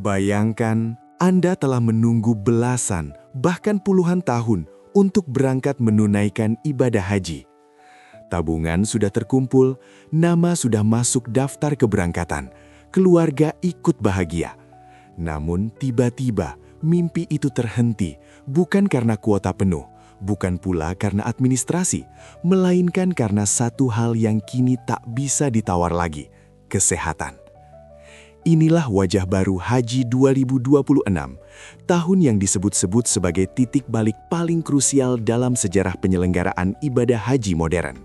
Bayangkan, Anda telah menunggu belasan, bahkan puluhan tahun untuk berangkat menunaikan ibadah haji. Tabungan sudah terkumpul, nama sudah masuk daftar keberangkatan, keluarga ikut bahagia. Namun tiba-tiba mimpi itu terhenti, bukan karena kuota penuh, bukan pula karena administrasi, melainkan karena satu hal yang kini tak bisa ditawar lagi, kesehatan. Inilah wajah baru Haji 2026, tahun yang disebut-sebut sebagai titik balik paling krusial dalam sejarah penyelenggaraan ibadah haji modern.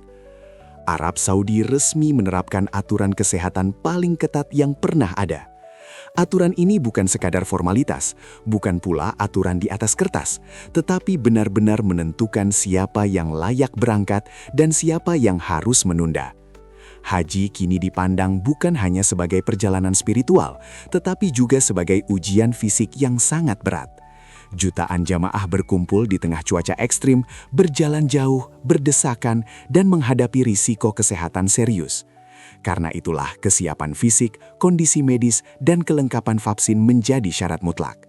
Arab Saudi resmi menerapkan aturan kesehatan paling ketat yang pernah ada. Aturan ini bukan sekadar formalitas, bukan pula aturan di atas kertas, tetapi benar-benar menentukan siapa yang layak berangkat dan siapa yang harus menunda. Haji kini dipandang bukan hanya sebagai perjalanan spiritual, tetapi juga sebagai ujian fisik yang sangat berat. Jutaan jamaah berkumpul di tengah cuaca ekstrim, berjalan jauh, berdesakan, dan menghadapi risiko kesehatan serius. Karena itulah kesiapan fisik, kondisi medis, dan kelengkapan vaksin menjadi syarat mutlak.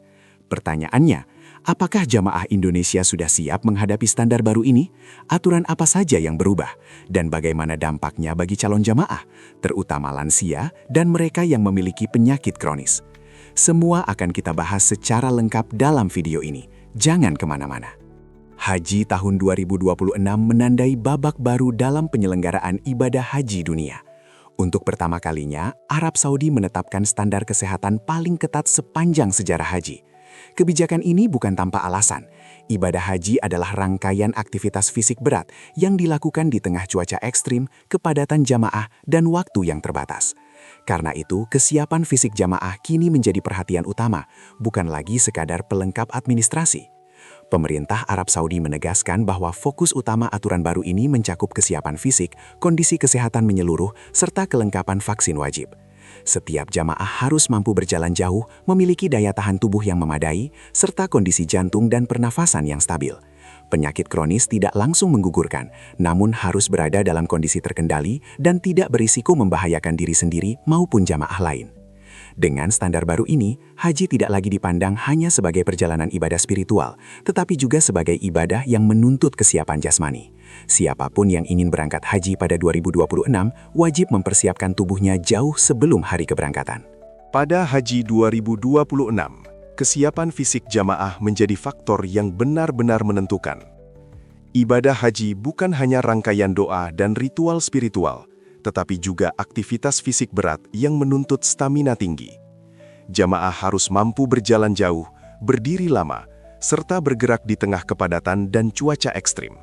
Pertanyaannya, apakah jamaah Indonesia sudah siap menghadapi standar baru ini? Aturan apa saja yang berubah? Dan bagaimana dampaknya bagi calon jamaah, terutama lansia dan mereka yang memiliki penyakit kronis? Semua akan kita bahas secara lengkap dalam video ini. Jangan kemana-mana. Haji tahun 2026 menandai babak baru dalam penyelenggaraan ibadah haji dunia. Untuk pertama kalinya, Arab Saudi menetapkan standar kesehatan paling ketat sepanjang sejarah haji. Kebijakan ini bukan tanpa alasan. Ibadah haji adalah rangkaian aktivitas fisik berat yang dilakukan di tengah cuaca ekstrim, kepadatan jamaah, dan waktu yang terbatas. Karena itu, kesiapan fisik jamaah kini menjadi perhatian utama, bukan lagi sekadar pelengkap administrasi. Pemerintah Arab Saudi menegaskan bahwa fokus utama aturan baru ini mencakup kesiapan fisik, kondisi kesehatan menyeluruh, serta kelengkapan vaksin wajib. Setiap jamaah harus mampu berjalan jauh, memiliki daya tahan tubuh yang memadai, serta kondisi jantung dan pernafasan yang stabil. Penyakit kronis tidak langsung menggugurkan, namun harus berada dalam kondisi terkendali dan tidak berisiko membahayakan diri sendiri maupun jamaah lain. Dengan standar baru ini, haji tidak lagi dipandang hanya sebagai perjalanan ibadah spiritual, tetapi juga sebagai ibadah yang menuntut kesiapan jasmani. Siapapun yang ingin berangkat haji pada 2026 wajib mempersiapkan tubuhnya jauh sebelum hari keberangkatan. Pada Haji 2026, kesiapan fisik jamaah menjadi faktor yang benar-benar menentukan. Ibadah haji bukan hanya rangkaian doa dan ritual spiritual, tetapi juga aktivitas fisik berat yang menuntut stamina tinggi. Jamaah harus mampu berjalan jauh, berdiri lama, serta bergerak di tengah kepadatan dan cuaca ekstrim.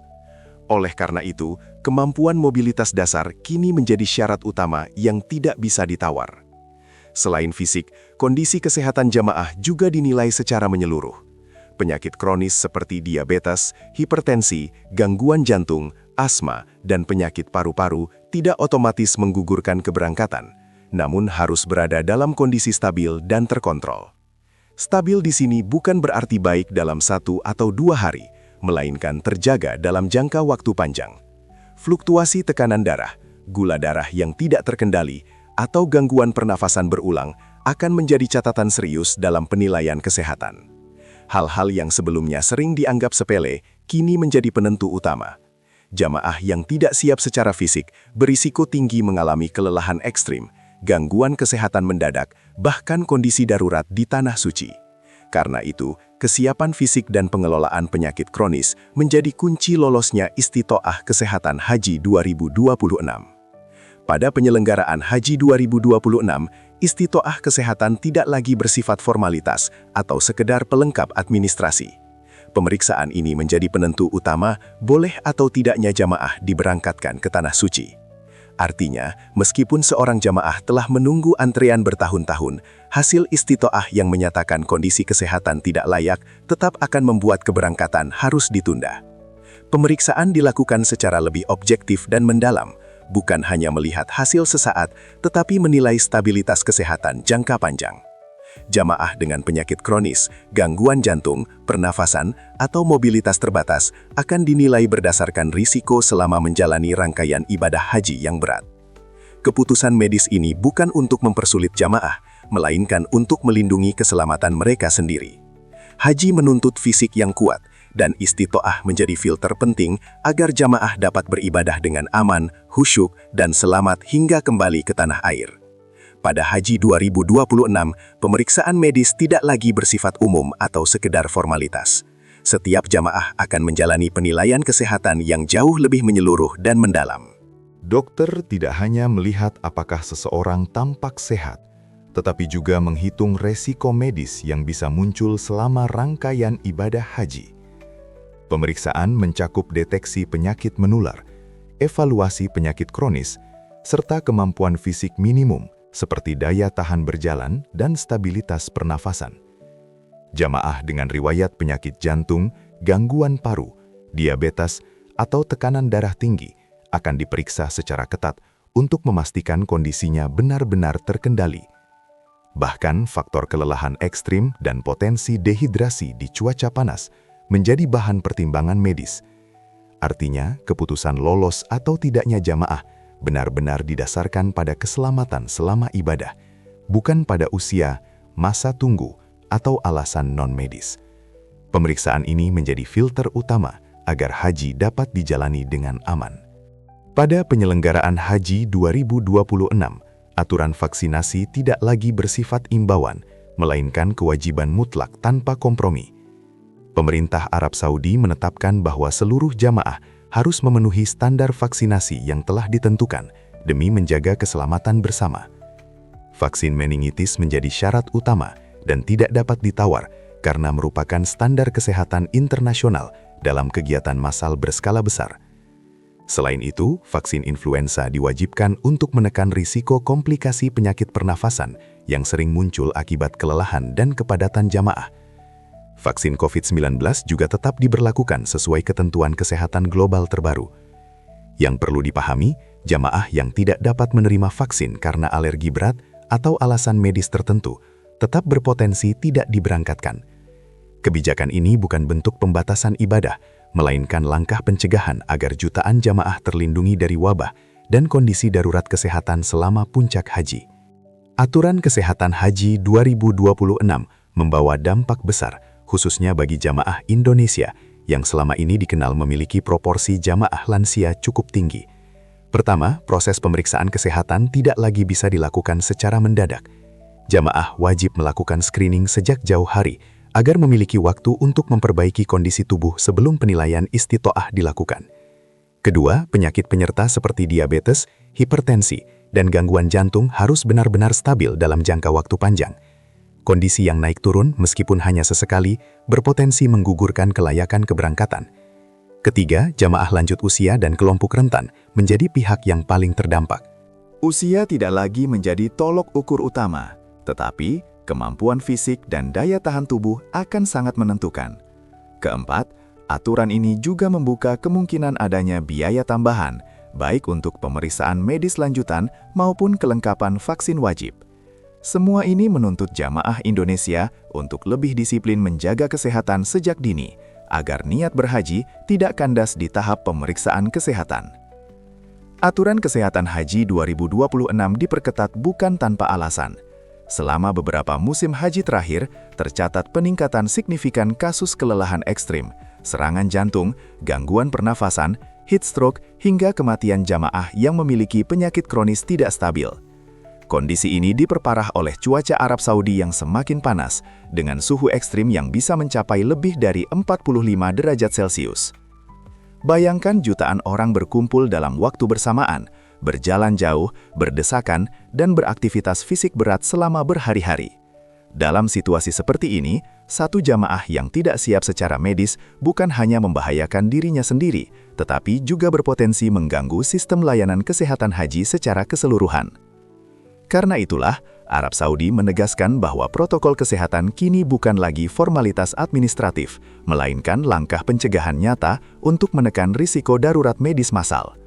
Oleh karena itu, kemampuan mobilitas dasar kini menjadi syarat utama yang tidak bisa ditawar. Selain fisik, kondisi kesehatan jamaah juga dinilai secara menyeluruh. Penyakit kronis seperti diabetes, hipertensi, gangguan jantung, asma, dan penyakit paru-paru tidak otomatis menggugurkan keberangkatan, namun harus berada dalam kondisi stabil dan terkontrol. Stabil di sini bukan berarti baik dalam 1 atau 2 hari, melainkan terjaga dalam jangka waktu panjang. Fluktuasi tekanan darah, gula darah yang tidak terkendali, atau gangguan pernafasan berulang akan menjadi catatan serius dalam penilaian kesehatan. Hal-hal yang sebelumnya sering dianggap sepele, kini menjadi penentu utama. Jamaah yang tidak siap secara fisik berisiko tinggi mengalami kelelahan ekstrim, gangguan kesehatan mendadak, bahkan kondisi darurat di tanah suci. Karena itu, kesiapan fisik dan pengelolaan penyakit kronis menjadi kunci lolosnya istitoah kesehatan Haji 2026. Pada penyelenggaraan Haji 2026, istitoah kesehatan tidak lagi bersifat formalitas atau sekedar pelengkap administrasi. Pemeriksaan ini menjadi penentu utama boleh atau tidaknya jamaah diberangkatkan ke tanah suci. Artinya, meskipun seorang jamaah telah menunggu antrean bertahun-tahun, hasil istitoah yang menyatakan kondisi kesehatan tidak layak tetap akan membuat keberangkatan harus ditunda. Pemeriksaan dilakukan secara lebih objektif dan mendalam, bukan hanya melihat hasil sesaat, tetapi menilai stabilitas kesehatan jangka panjang. Jamaah dengan penyakit kronis, gangguan jantung, pernafasan, atau mobilitas terbatas akan dinilai berdasarkan risiko selama menjalani rangkaian ibadah haji yang berat. Keputusan medis ini bukan untuk mempersulit jamaah, melainkan untuk melindungi keselamatan mereka sendiri. Haji menuntut fisik yang kuat, dan istitoah menjadi filter penting agar jamaah dapat beribadah dengan aman, khusyuk, dan selamat hingga kembali ke tanah air. Pada Haji 2026, pemeriksaan medis tidak lagi bersifat umum atau sekedar formalitas. Setiap jamaah akan menjalani penilaian kesehatan yang jauh lebih menyeluruh dan mendalam. Dokter tidak hanya melihat apakah seseorang tampak sehat, tetapi juga menghitung resiko medis yang bisa muncul selama rangkaian ibadah haji. Pemeriksaan mencakup deteksi penyakit menular, evaluasi penyakit kronis, serta kemampuan fisik minimum seperti daya tahan berjalan dan stabilitas pernafasan. Jamaah dengan riwayat penyakit jantung, gangguan paru, diabetes, atau tekanan darah tinggi akan diperiksa secara ketat untuk memastikan kondisinya benar-benar terkendali. Bahkan faktor kelelahan ekstrim dan potensi dehidrasi di cuaca panas menjadi bahan pertimbangan medis. Artinya, keputusan lolos atau tidaknya jamaah benar-benar didasarkan pada keselamatan selama ibadah, bukan pada usia, masa tunggu, atau alasan non-medis. Pemeriksaan ini menjadi filter utama agar haji dapat dijalani dengan aman. Pada penyelenggaraan Haji 2026, aturan vaksinasi tidak lagi bersifat imbauan, melainkan kewajiban mutlak tanpa kompromi. Pemerintah Arab Saudi menetapkan bahwa seluruh jamaah harus memenuhi standar vaksinasi yang telah ditentukan demi menjaga keselamatan bersama. Vaksin meningitis menjadi syarat utama dan tidak dapat ditawar karena merupakan standar kesehatan internasional dalam kegiatan massal berskala besar. Selain itu, vaksin influenza diwajibkan untuk menekan risiko komplikasi penyakit pernafasan yang sering muncul akibat kelelahan dan kepadatan jamaah. Vaksin COVID-19 juga tetap diberlakukan sesuai ketentuan kesehatan global terbaru. Yang perlu dipahami, jamaah yang tidak dapat menerima vaksin karena alergi berat atau alasan medis tertentu tetap berpotensi tidak diberangkatkan. Kebijakan ini bukan bentuk pembatasan ibadah, melainkan langkah pencegahan agar jutaan jamaah terlindungi dari wabah dan kondisi darurat kesehatan selama puncak haji. Aturan Kesehatan Haji 2026 membawa dampak besar, khususnya bagi jamaah Indonesia yang selama ini dikenal memiliki proporsi jamaah lansia cukup tinggi. Pertama, proses pemeriksaan kesehatan tidak lagi bisa dilakukan secara mendadak. Jamaah wajib melakukan screening sejak jauh hari agar memiliki waktu untuk memperbaiki kondisi tubuh sebelum penilaian istitoah dilakukan. Kedua, penyakit penyerta seperti diabetes, hipertensi, dan gangguan jantung harus benar-benar stabil dalam jangka waktu panjang. Kondisi yang naik turun meskipun hanya sesekali berpotensi menggugurkan kelayakan keberangkatan. Ketiga, jamaah lanjut usia dan kelompok rentan menjadi pihak yang paling terdampak. Usia tidak lagi menjadi tolok ukur utama, tetapi kemampuan fisik dan daya tahan tubuh akan sangat menentukan. Keempat, aturan ini juga membuka kemungkinan adanya biaya tambahan, baik untuk pemeriksaan medis lanjutan maupun kelengkapan vaksin wajib. Semua ini menuntut jamaah Indonesia untuk lebih disiplin menjaga kesehatan sejak dini, agar niat berhaji tidak kandas di tahap pemeriksaan kesehatan. Aturan Kesehatan Haji 2026 diperketat bukan tanpa alasan. Selama beberapa musim haji terakhir, tercatat peningkatan signifikan kasus kelelahan ekstrim, serangan jantung, gangguan pernafasan, heat stroke, hingga kematian jamaah yang memiliki penyakit kronis tidak stabil. Kondisi ini diperparah oleh cuaca Arab Saudi yang semakin panas, dengan suhu ekstrim yang bisa mencapai lebih dari 45 derajat Celcius. Bayangkan jutaan orang berkumpul dalam waktu bersamaan, berjalan jauh, berdesakan, dan beraktivitas fisik berat selama berhari-hari. Dalam situasi seperti ini, satu jamaah yang tidak siap secara medis bukan hanya membahayakan dirinya sendiri, tetapi juga berpotensi mengganggu sistem layanan kesehatan haji secara keseluruhan. Karena itulah, Arab Saudi menegaskan bahwa protokol kesehatan kini bukan lagi formalitas administratif, melainkan langkah pencegahan nyata untuk menekan risiko darurat medis massal.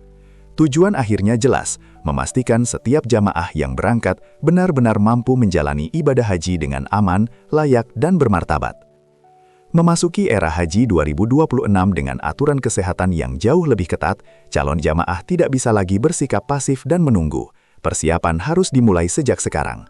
Tujuan akhirnya jelas, memastikan setiap jamaah yang berangkat benar-benar mampu menjalani ibadah haji dengan aman, layak, dan bermartabat. Memasuki era haji 2026 dengan aturan kesehatan yang jauh lebih ketat, calon jamaah tidak bisa lagi bersikap pasif dan menunggu. Persiapan harus dimulai sejak sekarang.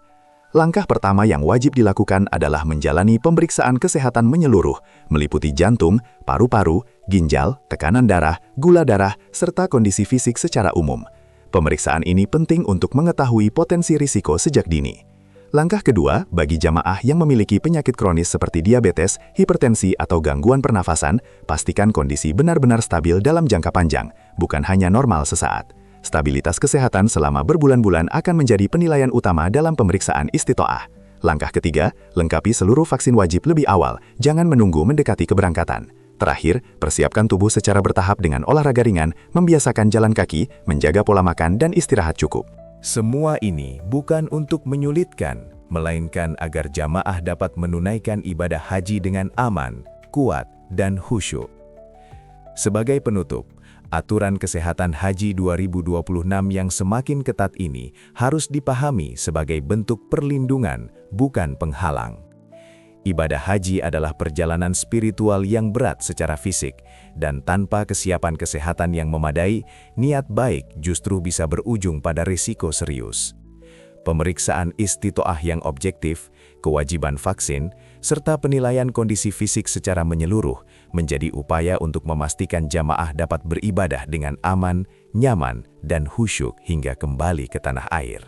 Langkah pertama yang wajib dilakukan adalah menjalani pemeriksaan kesehatan menyeluruh, meliputi jantung, paru-paru, ginjal, tekanan darah, gula darah, serta kondisi fisik secara umum. Pemeriksaan ini penting untuk mengetahui potensi risiko sejak dini. Langkah kedua, bagi jamaah yang memiliki penyakit kronis seperti diabetes, hipertensi, atau gangguan pernafasan, pastikan kondisi benar-benar stabil dalam jangka panjang, bukan hanya normal sesaat. Stabilitas kesehatan selama berbulan-bulan akan menjadi penilaian utama dalam pemeriksaan istitoah. Langkah ketiga, lengkapi seluruh vaksin wajib lebih awal, jangan menunggu mendekati keberangkatan. Terakhir, persiapkan tubuh secara bertahap dengan olahraga ringan, membiasakan jalan kaki, menjaga pola makan, dan istirahat cukup. Semua ini bukan untuk menyulitkan, melainkan agar jamaah dapat menunaikan ibadah haji dengan aman, kuat, dan khusyuk. Sebagai penutup, aturan kesehatan haji 2026 yang semakin ketat ini harus dipahami sebagai bentuk perlindungan, bukan penghalang. Ibadah haji adalah perjalanan spiritual yang berat secara fisik, dan tanpa kesiapan kesehatan yang memadai, niat baik justru bisa berujung pada risiko serius. Pemeriksaan istitoah yang objektif, kewajiban vaksin, serta penilaian kondisi fisik secara menyeluruh menjadi upaya untuk memastikan jamaah dapat beribadah dengan aman, nyaman, dan khusyuk hingga kembali ke tanah air.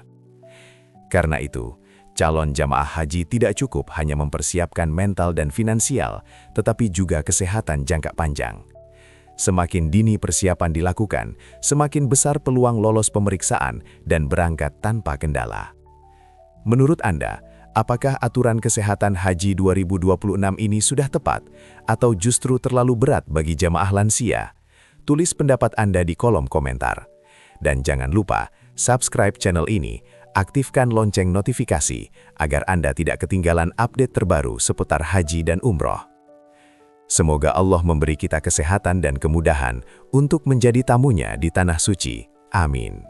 Karena itu, calon jamaah haji tidak cukup hanya mempersiapkan mental dan finansial, tetapi juga kesehatan jangka panjang. Semakin dini persiapan dilakukan, semakin besar peluang lolos pemeriksaan dan berangkat tanpa kendala. Menurut Anda, apakah aturan kesehatan haji 2026 ini sudah tepat atau justru terlalu berat bagi jamaah lansia? Tulis pendapat Anda di kolom komentar. Dan jangan lupa, subscribe channel ini, aktifkan lonceng notifikasi agar Anda tidak ketinggalan update terbaru seputar haji dan umroh. Semoga Allah memberi kita kesehatan dan kemudahan untuk menjadi tamunya di Tanah Suci. Amin.